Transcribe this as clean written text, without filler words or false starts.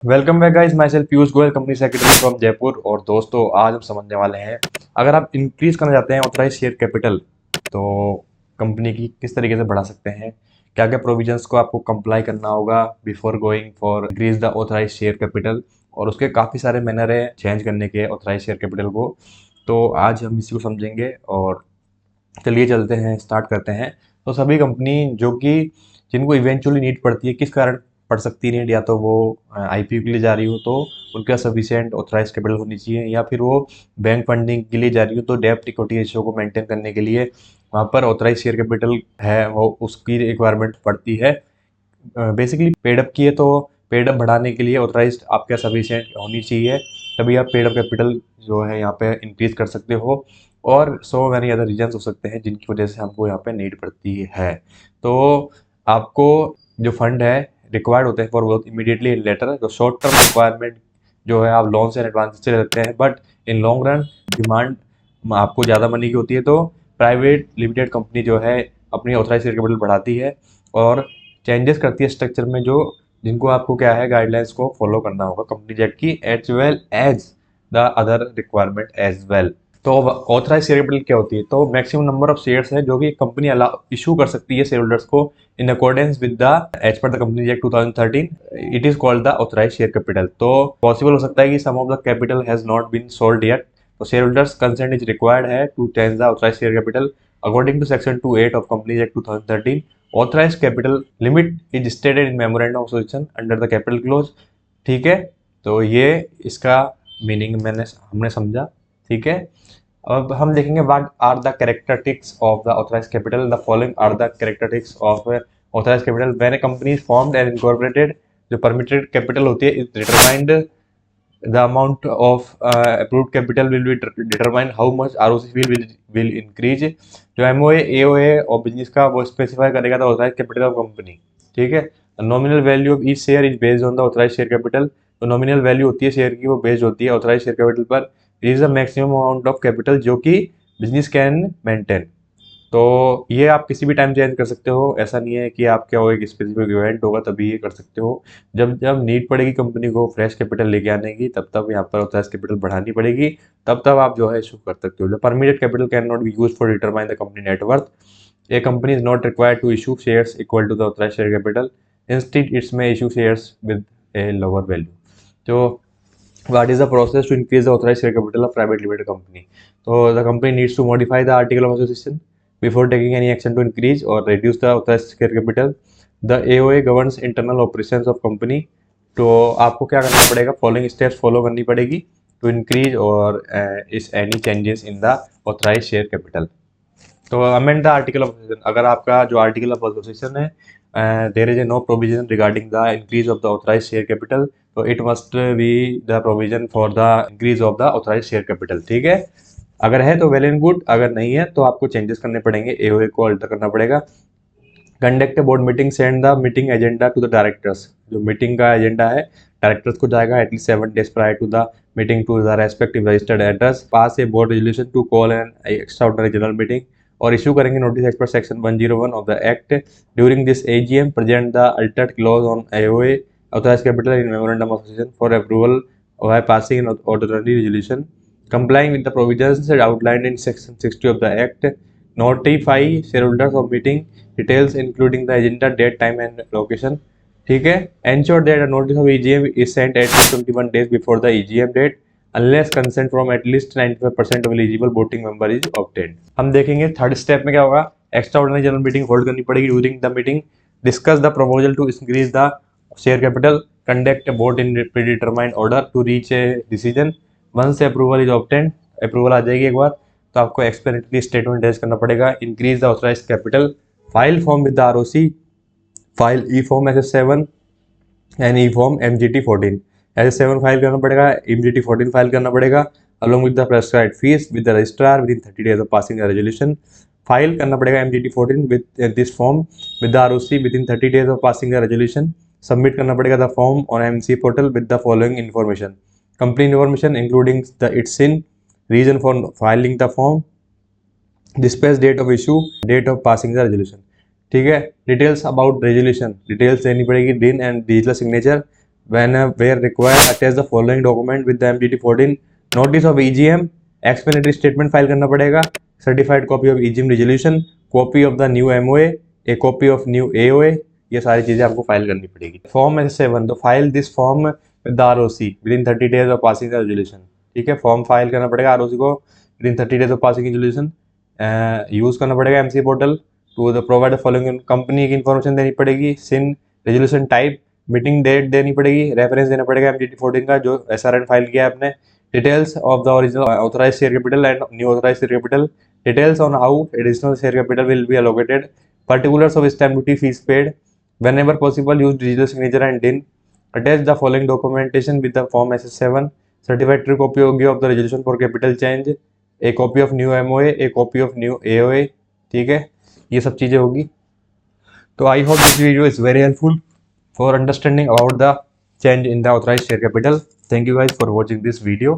Welcome back guys, my self Piyush Goyal, company secretary from Jaipur. और दोस्तों, आज हम समझने वाले हैं, अगर आप इंक्रीज करना चाहते हैं ऑथराइज शेयर कैपिटल, तो कंपनी की किस तरीके से बढ़ा सकते हैं, क्या क्या प्रोविजंस को आपको कंप्लाई करना होगा before going for increase the authorise share capital. और उसके काफ़ी सारे मैनर है चेंज करने के ऑथराइज शेयर कैपिटल को। तो आज हम इसी को समझेंगे और चलिए चलते हैं, स्टार्ट करते हैं। तो सभी कंपनी जो कि जिनको इवेंचुअली नीड पड़ती है, किस कारण पड़ सकती है नीड, या तो वो आईपीओ के लिए जा रही हो तो उनके पास सफिशिएंट ऑथराइज कैपिटल होनी चाहिए, या फिर वो बैंक फंडिंग के लिए जा रही हो तो डेप्ट इक्विटी रेशियो को मेंटेन करने के लिए वहाँ पर ऑथराइज शेयर कैपिटल है, वो उसकी रिक्वायरमेंट पड़ती है। बेसिकली पेडअप की है तो पेडअप बढ़ाने के लिए ऑथराइज आपके सफिशिएंट होनी चाहिए, तभी आप पेडअप कैपिटल जो है यहाँ पे इंक्रीज कर सकते हो। और सो मैनी अदर रीजंस हो सकते हैं जिनकी वजह से हमको यहाँ पे नीड पड़ती है। तो आपको जो फंड है रिक्वायर्ड होते हैं for work immediately in later, जो शॉर्ट टर्म रिक्वायरमेंट जो है आप लोन से एडवांस से लेते हैं, but in long run demand आपको ज़्यादा मनी की होती है, तो प्राइवेट लिमिटेड कंपनी जो है अपनी ऑथराइज शेयर कैपिटल बढ़ाती है और चेंजेस करती है स्ट्रक्चर में, जो जिनको आपको क्या है गाइडलाइंस को फॉलो करना होगा कंपनी एक्ट की, as well as the other requirement as well. तो ऑथराइज शेयर कैपिटल क्या होती है? तो मैक्सिमम नंबर ऑफ शेयर्स है जो कि कंपनी इशू कर सकती है शेयर होल्डर्स को in accordance with the as per the company act 2013। It is called the authorise share capital. तो पॉसिबल हो सकता है कि some of the capital has not been sold yet, तो shareholders consent is required है to change the authorise share capital according to section 28 of company act 2013। Authorise capital limit is stated in memorandum of association under the capital close. ठीक है, तो ये इसका meaning हमने समझा। ठीक है, अब हम देखेंगे what are the characteristics of the authorise capital. The following are the characteristics of authorise capital when a company is formed and incorporated. जो परमिटेड कैपिटल होती है is determined, the amount of approved capital will be determine how much ROC will increase. जो MOA AOA और business का वो specify करेगा the authorise capital of company. ठीक है, nominal value of each share is based on the authorise share capital. तो nominal value होती है शेयर की, वो बेस्ड होती है ऑथराइज शेयर कैपिटल पर। Is the maximum amount of capital जो कि बिजनेस कैन मेंटेन। तो ये आप किसी भी टाइम चेंज कर सकते हो, ऐसा नहीं है कि आप क्या हो एक स्पेसिफिक इवेंट होगा तभी ये कर सकते हो। जब जब नीड पड़ेगी कंपनी को फ्रेश कैपिटल लेके आने की, तब तब यहाँ पर ऑथराइज कैपिटल बढ़ानी पड़ेगी, तब तब आप जो है इशू कर सकते हो। The permitted capital can not be use for determine the company net worth. A company is not required to issue shares equal to the authorise share capital, instead it's may issue shares with a lower value. तो what is the process to increase the authorized share capital of private limited company? So the company needs to modify the article of association before taking any action to increase or reduce the authorized share capital. The AOA governs internal operations of company. तो आपको क्या करना पड़ेगा, following steps follow करनी पड़ेगी to increase और इस any changes in the authorise share capital. तो amend the article of association, अगर आपका जो आर्टिकल ऑफ एसोसिएशन है there is a no provision regarding the increase of the authorise share capital, तो it must be the provision for the increase of the authorise share capital. ठीक है, अगर है तो वेल एंड गुड, अगर नहीं है तो आपको चेंजेस करने पड़ेंगे, एओए को अल्टर करना पड़ेगा। Conduct a board meeting, send the meeting agenda to the directors. जो मीटिंग का एजेंडा है डायरेक्टर्स को जाएगा at least 7 days prior to the meeting to the respective registered address. Pass a board resolution to call an extraordinary general meeting, और issue करेंगे notice as per section 101 of the act. During this AGM present the altered clause on AOA authorise capital in memorandum of association for approval by passing an ordinary resolution complying with the provisions outlined in section 60 of the act. Notify shareholders of meeting details including the agenda, date, time and location. ठीक है, ensure that a notice of EGM is sent at least 21 days before the EGM date unless consent from at least 95% of eligible voting member is obtained. हम देखेंगे third step में क्या होगा, extra ordinary general meeting hold करनी पड़ेगी। During the meeting discuss the proposal to increase the share capital, conduct a vote in predetermined order to reach a decision. Once approval is obtained, approval आ जाएगी एक बार, तो आपको explanatory statement दर्ज करना पड़ेगा। Increase the authorised capital, file form with the ROC, file E form SS7 and E form MGT14। SS7 file करना पड़ेगा, MGT14 फाइल करना पड़ेगा along with the prescribed fees with the registrar within 30 days of passing a resolution. File करना पड़ेगा MGT14 with this form with the ROC within 30 days of passing a resolution. Submit करना पड़ेगा the form on MC portal with the following information, company information including the its in, reason for filing the form, dispatch date of issue, date of passing the resolution. ठीक है, details about resolution, details देनी पड़ेगी, DIN and digital signature, when where required attach the following document with the MGT14 notice of EGM, explanatory statement file करना पड़ेगा, certified copy of EGM resolution, copy of the new MOA, a copy of new AOA, ये सारी चीज़ें आपको file करनी पड़ेगी। Form S7 तो file this form with the ROC within 30 days of passing the resolution। ठीक है, फॉर्म फाइल करना पड़ेगा ROC को within 30 days of passing resolution। Use करना पड़ेगा MC portal to the provide the following, company की information देनी पड़ेगी, CIN, resolution type, meeting date देनी पड़ेगी, रेफरेंस देना पड़ेगा MGT14 का जो SRN फाइल किया है आपने, details of the original authorise share capital and new authorise share capital, details on how additional share capital will be allocated, particulars of stamp duty fees paid, whenever possible use digital signature and DIN, attach the following documentation with the form SS7, certified true copy होगी of the resolution for capital change, a copy of new MOA, a copy of new AOA। ठीक है, ये सब चीज़ें होगी। तो I hope this video is very helpful for understanding about the change in the authorized share capital. Thank you guys for watching this video.